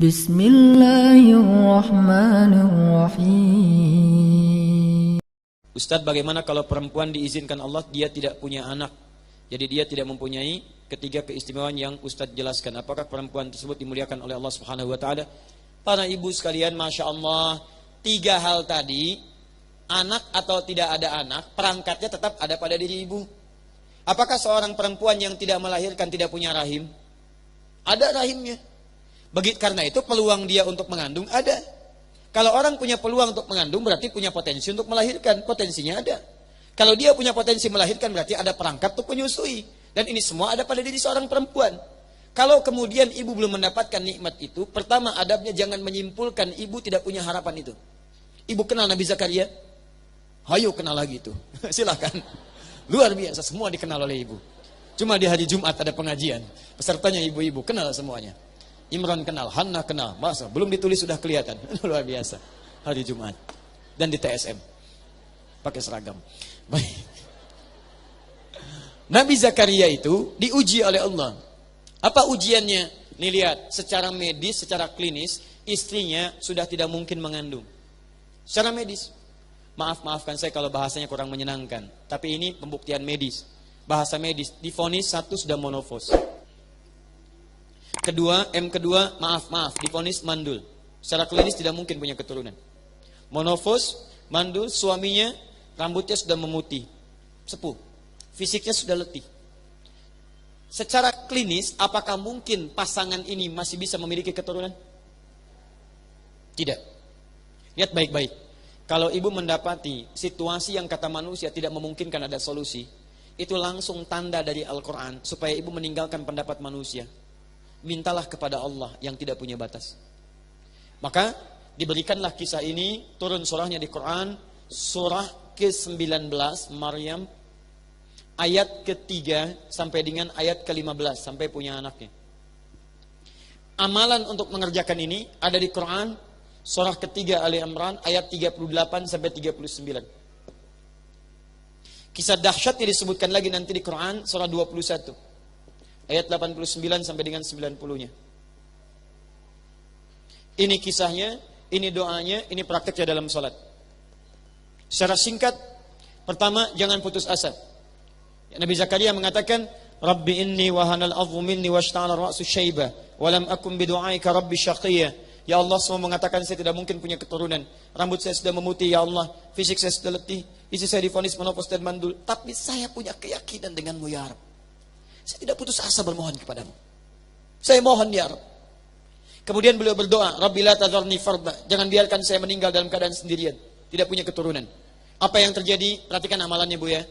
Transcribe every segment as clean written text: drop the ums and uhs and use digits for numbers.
Bismillahirrahmanirrahim. Ustadz, bagaimana kalau perempuan diizinkan Allah dia tidak punya anak, jadi dia tidak mempunyai ketiga keistimewaan yang Ustadz jelaskan? Apakah perempuan tersebut dimuliakan oleh Allah Subhanahu Wa Taala? Para ibu sekalian, masya Allah, tiga hal tadi, anak atau tidak ada anak, perangkatnya tetap ada pada diri ibu. Apakah seorang perempuan yang tidak melahirkan tidak punya rahim? Ada rahimnya. Karena itu peluang dia untuk mengandung ada. Kalau orang punya peluang untuk mengandung berarti punya potensi untuk melahirkan. Potensinya ada. Kalau dia punya potensi melahirkan berarti ada perangkat untuk menyusui. Dan ini semua ada pada diri seorang perempuan. Kalau kemudian ibu belum mendapatkan nikmat itu, pertama adabnya jangan menyimpulkan ibu tidak punya harapan itu. Ibu kenal Nabi Zakaria? Hayo kenal lagi itu. Silakan. Luar biasa, semua dikenal oleh ibu. Cuma di hari Jumat ada pengajian. Pesertanya ibu-ibu, kenal semuanya. Imran kenal, Hannah kenal, masa belum ditulis sudah kelihatan. Luar biasa. Hari Jumat. Dan di TSM. Pakai seragam. Baik. Nabi Zakaria itu diuji oleh Allah. Apa ujiannya? Nih lihat, secara medis, secara klinis, istrinya sudah tidak mungkin mengandung. Secara medis. Maafkan saya kalau bahasanya kurang menyenangkan. Tapi ini pembuktian medis. Bahasa medis, divonis satu sudah monofos. Kedua, divonis mandul. Secara klinis tidak mungkin punya keturunan. Monofos, mandul, suaminya rambutnya sudah memutih, sepuh, fisiknya sudah letih. Secara klinis, apakah mungkin pasangan ini masih bisa memiliki keturunan? Tidak. Lihat baik-baik. Kalau ibu mendapati situasi yang kata manusia tidak memungkinkan ada solusi, itu langsung tanda dari Al-Quran supaya ibu meninggalkan pendapat manusia. Mintalah kepada Allah yang tidak punya batas. Maka diberikanlah kisah ini, turun surahnya di Quran, surah ke-19 Maryam, ayat ke-3 sampai dengan ayat ke-15 sampai punya anaknya. Amalan untuk mengerjakan ini ada di Quran, surah ke-3 Ali Imran ayat 38 sampai 39. Kisah dahsyat yang disebutkan lagi nanti di Quran surah 21. Ayat 89 sampai dengan 90-nya. Ini kisahnya, ini doanya, ini prakteknya dalam salat. Secara singkat, pertama jangan putus asa. Nabi Zakaria mengatakan, Rabbi inni wahanal azmu minni washta'ala ra'su syaiba wa lam akum bidu'aika rabbi syaqiyya. Ya Allah, semua mengatakan saya tidak mungkin punya keturunan. Rambut saya sudah memutih, ya Allah. Fisik saya sudah letih. Istri saya divonis menopause dan mandul. Tapi saya punya keyakinan denganmu, ya Rabb. Saya tidak putus asa bermohon kepadamu. Saya mohon, ya Rabb. Kemudian beliau berdoa, Rabbi la tadharni farda. Jangan biarkan saya meninggal dalam keadaan sendirian. Tidak punya keturunan. Apa yang terjadi? Perhatikan amalannya, Bu ya.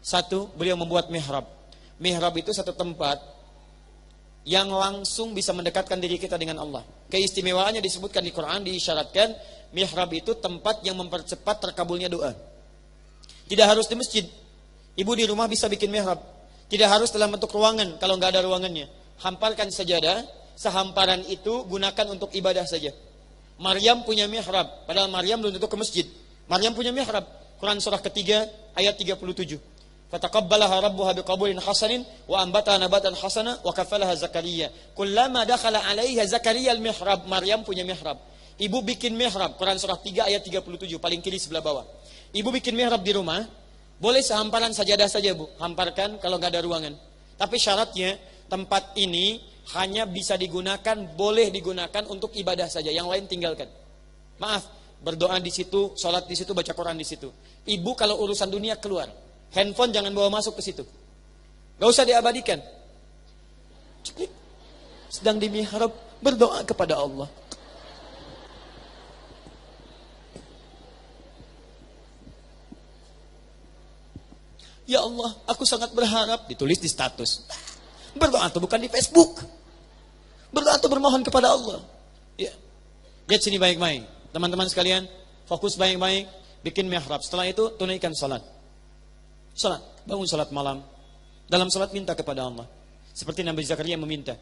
Satu, beliau membuat mihrab. Mihrab itu satu tempat yang langsung bisa mendekatkan diri kita dengan Allah. Keistimewaannya disebutkan di Quran, diisyaratkan mihrab itu tempat yang mempercepat terkabulnya doa. Tidak harus di masjid. Ibu di rumah bisa bikin mihrab. Tidak harus dalam bentuk ruangan kalau nggak ada ruangannya. Hamparkan sajadah, sehamparan itu gunakan untuk ibadah saja. Maryam punya mihrab, padahal Maryam belum tentu ke masjid. Maryam punya mihrab. Quran surah ketiga ayat 37. Fataqabbalaha rabbuha biqabulin hasanin wa ambataha nabatan hasana wa kafalaha Zakaria. Kullama dakhala 'alaiha Zakaria al-mihrab, Maryam punya mihrab. Ibu bikin mihrab, Quran surah 3 ayat 37, paling kiri sebelah bawah. Ibu bikin mihrab di rumah, boleh sehamparan sajadah saja, Bu. Hamparkan kalau nggak ada ruangan. Tapi syaratnya tempat ini hanya bisa digunakan, boleh digunakan untuk ibadah saja. Yang lain tinggalkan. Maaf, berdoa di situ, sholat di situ, baca Quran di situ. Ibu kalau urusan dunia keluar. Handphone jangan bawa masuk ke situ. Gak usah diabadikan. Sedang di mihrab, berdoa kepada Allah. Ya Allah, aku sangat berharap. Ditulis di status. Berdoa itu bukan di Facebook. Berdoa itu bermohon kepada Allah. Ya. Lihat sini baik-baik. Teman-teman sekalian, fokus baik-baik. Bikin mihrab. Setelah itu, tunaikan salat. Salat. Bangun salat malam. Dalam salat minta kepada Allah. Seperti Nabi Zakaria meminta.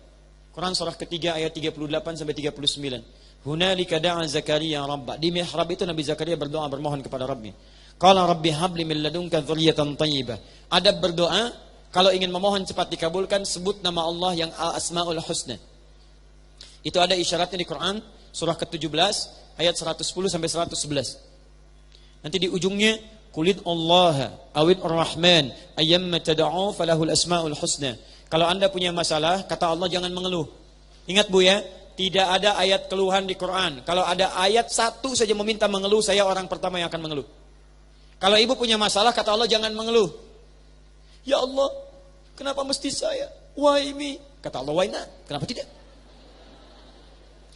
Quran surah ketiga ayat 38 sampai 39. Hunalika da'a Zakaria Rabbah. Di mihrab itu Nabi Zakaria berdoa bermohon kepada Rabbnya. Qala Rabbi habli min ladunka dzurriyyatan thayyibah. Adab berdoa, kalau ingin memohon cepat dikabulkan, sebut nama Allah yang Al-Asmaul Husna. Itu ada isyaratnya di Quran, surah ke-17, ayat 110 sampai 111. Nanti di ujungnya, Qulid Allah awid ar-Rahman ayyamma tad'u falahul asmaul husna. Kalau Anda punya masalah, kata Allah jangan mengeluh. Ingat Bu ya, tidak ada ayat keluhan di Quran. Kalau ada ayat satu saja meminta mengeluh, saya orang pertama yang akan mengeluh. Kalau ibu punya masalah, kata Allah jangan mengeluh. Ya Allah, kenapa mesti saya? Why me? Kata Allah, why not? Kenapa tidak?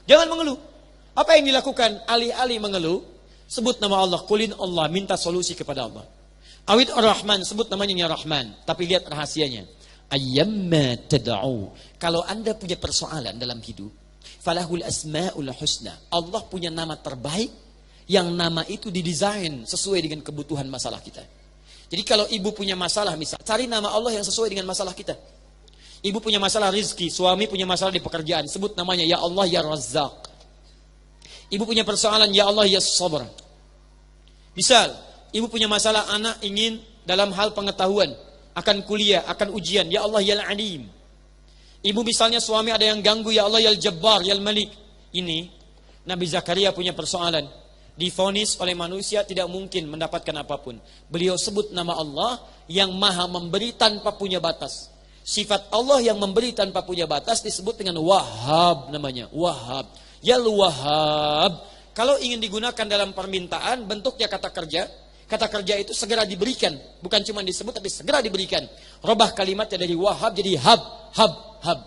Jangan mengeluh. Apa yang dilakukan? Alih-alih mengeluh, sebut nama Allah, Qulin Allah, minta solusi kepada Allah. Awid ar-Rahman, sebut namanya ya Rahman. Tapi lihat rahasianya. Ayyamma tad'u. Kalau Anda punya persoalan dalam hidup, falahul asmaul husna. Allah punya nama terbaik, yang nama itu didesain sesuai dengan kebutuhan masalah kita. Jadi kalau ibu punya masalah, misal, cari nama Allah yang sesuai dengan masalah kita. Ibu punya masalah rizki, suami punya masalah di pekerjaan, sebut namanya ya Allah ya Razzaq. Ibu punya persoalan, ya Allah ya Sabr. Misal, ibu punya masalah anak ingin dalam hal pengetahuan, akan kuliah, akan ujian, ya Allah ya Alim. Ibu misalnya suami ada yang ganggu, ya Allah ya Jabbar, ya Malik. Ini Nabi Zakaria punya persoalan. Divonis oleh manusia tidak mungkin mendapatkan apapun. Beliau sebut nama Allah yang maha memberi tanpa punya batas. Sifat Allah yang memberi tanpa punya batas disebut dengan Wahhab namanya. Wahhab. Ya Wahhab. Kalau ingin digunakan dalam permintaan, bentuknya kata kerja. Kata kerja itu segera diberikan. Bukan cuma disebut, tapi segera diberikan. Robah kalimatnya dari Wahhab jadi hab, hab, hab.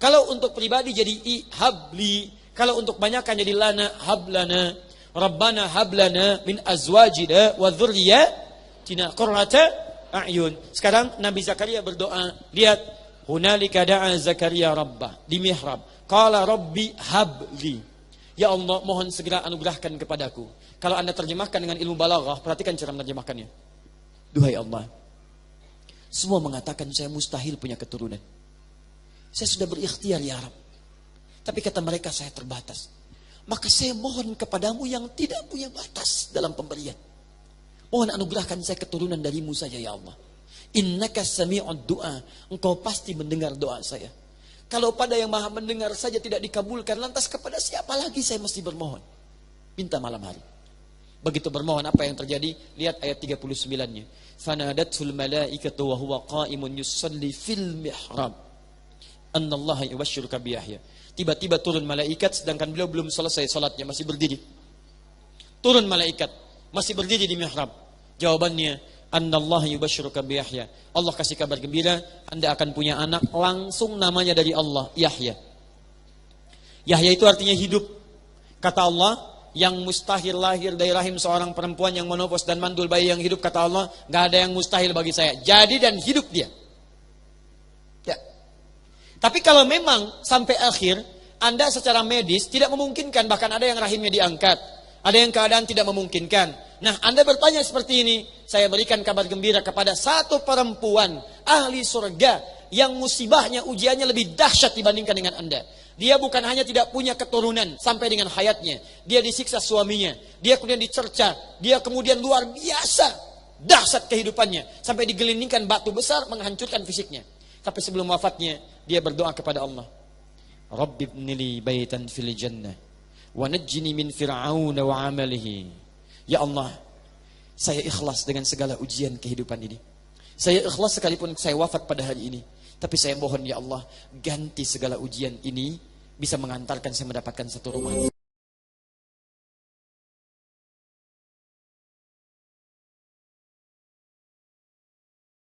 Kalau untuk pribadi jadi habli. Kalau untuk banyakan jadi lana, hablana. Rabbana hablana min azwajina wa dzurriyyatina qurrata a'yun. Sekarang Nabi Zakaria berdoa. Lihat, hunalika da'a Zakaria rabbah di mihrab. Qala rabbi habli. Ya Allah, mohon segera anugerahkan kepadaku. Kalau Anda terjemahkan dengan ilmu balaghah, perhatikan cara menerjemahkannya. Duhai Allah, semua mengatakan saya mustahil punya keturunan. Saya sudah berikhtiar ya Rabb, tapi kata mereka saya terbatas. Maka saya mohon kepadamu yang tidak punya batas dalam pemberian. Mohon anugerahkan saya keturunan darimu saja ya Allah. Innaka sami'ud du'a. Engkau pasti mendengar doa saya. Kalau pada yang maha mendengar saja tidak dikabulkan, lantas kepada siapa lagi saya mesti bermohon? Minta malam hari. Begitu bermohon, apa yang terjadi? Lihat ayat 39-nya. Fanadatul malaikatu wa huwa qa'imun yusalli fil mihrab. Annallaha yubashshiruka bi Yahya. Tiba-tiba turun malaikat sedangkan beliau belum selesai salatnya, masih berdiri. Turun malaikat, masih berdiri di mihrab. Jawabannya, Annallaha yubashshiruka bi Yahya. Allah kasih kabar gembira, Anda akan punya anak, langsung namanya dari Allah, Yahya. Yahya itu artinya hidup. Kata Allah, yang mustahil lahir dari rahim seorang perempuan yang menopos dan mandul bayi yang hidup, kata Allah, gak ada yang mustahil bagi saya. Jadi dan hidup dia. Ya. Tapi kalau memang sampai akhir, Anda secara medis tidak memungkinkan, bahkan ada yang rahimnya diangkat, ada yang keadaan tidak memungkinkan. Nah, Anda bertanya seperti ini, saya berikan kabar gembira kepada satu perempuan ahli surga yang musibahnya, ujiannya lebih dahsyat dibandingkan dengan Anda. Dia bukan hanya tidak punya keturunan sampai dengan hayatnya, dia disiksa suaminya, dia kemudian dicerca, dia kemudian luar biasa dahsyat kehidupannya sampai digelindingkan batu besar menghancurkan fisiknya. Tapi sebelum wafatnya dia berdoa kepada Allah, Rabbi ibnili baitan fil jannah wa najjini min fir'aun wa amalihi. Ya Allah, saya ikhlas dengan segala ujian kehidupan ini. Saya ikhlas sekalipun saya wafat pada hari ini. Tapi saya mohon ya Allah, ganti segala ujian ini bisa mengantarkan saya mendapatkan satu rumah.